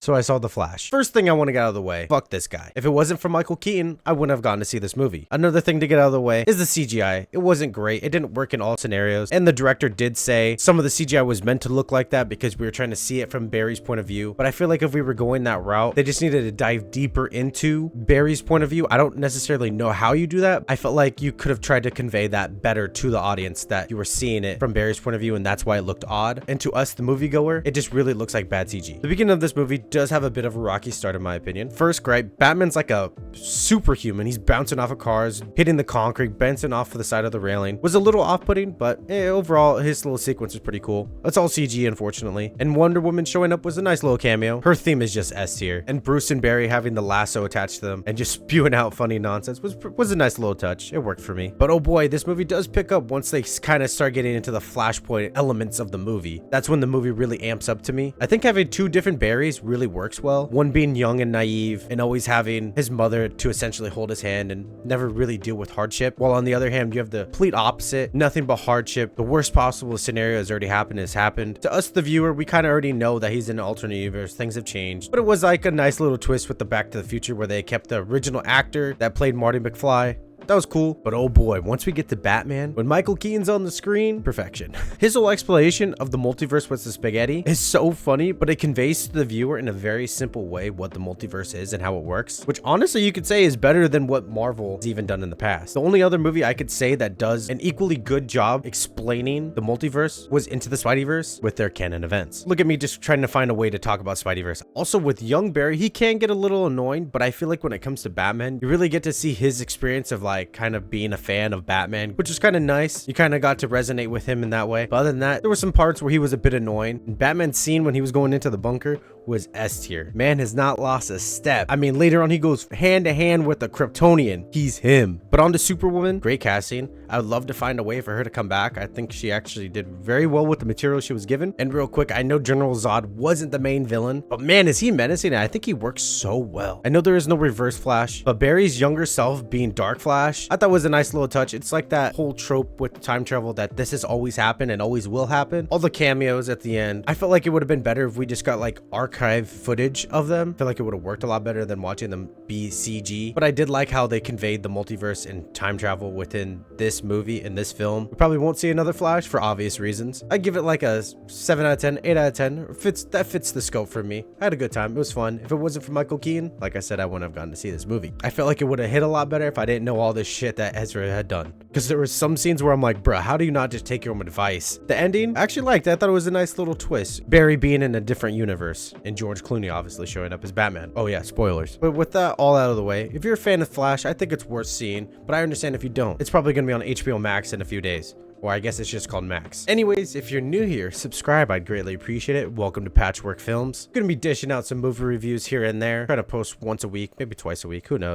So I saw The Flash. First thing I want to get out of the way, fuck this guy. If it wasn't for Michael Keaton, I wouldn't have gone to see this movie. Another thing to get out of the way is the CGI. It wasn't great. It didn't work in all scenarios. And the director did say some of the CGI was meant to look like that because we were trying to see it from Barry's point of view. But I feel like if we were going that route, they just needed to dive deeper into Barry's point of view. I don't necessarily know how you do that. I felt like you could have tried to convey that better to the audience, that you were seeing it from Barry's point of view, and that's why it looked odd. And to us, the moviegoer, it just really looks like bad CG. The beginning of this movie does have a bit of a rocky start, in my opinion. First gripe, Batman's like a superhuman. He's bouncing off of cars, hitting the concrete, bouncing off of the side of the railing. Was a little off-putting, but overall, his little sequence was pretty cool. That's all CG, unfortunately. And Wonder Woman showing up was a nice little cameo. Her theme is just S tier. And Bruce and Barry having the lasso attached to them and just spewing out funny nonsense was a nice little touch. It worked for me. But oh boy, this movie does pick up once they kind of start getting into the Flashpoint elements of the movie. That's when the movie really amps up to me. I think having two different Barrys really works well. One being young and naive and always having his mother to essentially hold his hand and never really deal with hardship. While on the other hand, you have the complete opposite. Nothing but hardship. The worst possible scenario has already happened has happened. To us, the viewer, we kind of already know that he's in an alternate universe. Things have changed. But it was like a nice little twist with the Back to the Future where they kept the original actor that played Marty McFly. That was cool. But oh boy, once we get to Batman, when Michael Keaton's on the screen, perfection. His whole explanation of the multiverse with the spaghetti is so funny, but it conveys to the viewer in a very simple way what the multiverse is and how it works, which honestly you could say is better than what Marvel has even done in the past. The only other movie I could say that does an equally good job explaining the multiverse was Into the Spideyverse with their canon events. Look at me just trying to find a way to talk about Spideyverse. Also with young Barry, he can get a little annoying, but I feel like when it comes to Batman, you really get to see his experience of like kind of being a fan of Batman, which is kind of nice. You kind of got to resonate with him in that way. But other than that, there were some parts where he was a bit annoying. And Batman's scene when he was going into the bunker was S tier. Man has not lost a step. I mean, later on he goes hand to hand with a Kryptonian. He's him. But on to Superwoman, great casting. I would love to find a way for her to come back. I think she actually did very well with the material she was given. And real quick, I know General Zod wasn't the main villain, but man, is he menacing. I think he works so well. I know there is no Reverse Flash, but Barry's younger self being Dark Flash, I thought was a nice little touch. It's like that whole trope with time travel that this has always happened and always will happen. All the cameos at the end. I felt like it would have been better if we just got like archive footage of them. I feel like it would have worked a lot better than watching them be CG. But I did like how they conveyed the multiverse and time travel within this movie and this film. We probably won't see another Flash for obvious reasons. I give it like a 7 out of 10, 8 out of 10. That fits the scope for me. I had a good time. It was fun. If it wasn't for Michael Keaton, like I said, I wouldn't have gotten to see this movie. I felt like it would have hit a lot better if I didn't know all this shit that Ezra had done. Because there were some scenes where I'm like, bruh, how do you not just take your own advice? The ending, I actually liked it. I thought it was a nice little twist. Barry being in a different universe and George Clooney obviously showing up as Batman. Oh yeah, spoilers. But with that all out of the way, if you're a fan of Flash, I think it's worth seeing, but I understand if you don't. It's probably gonna be on HBO Max in a few days. Or I guess it's just called Max. Anyways, if you're new here, subscribe. I'd greatly appreciate it. Welcome to Patchwork Films. Gonna be dishing out some movie reviews here and there. Try to post once a week, maybe twice a week. Who knows?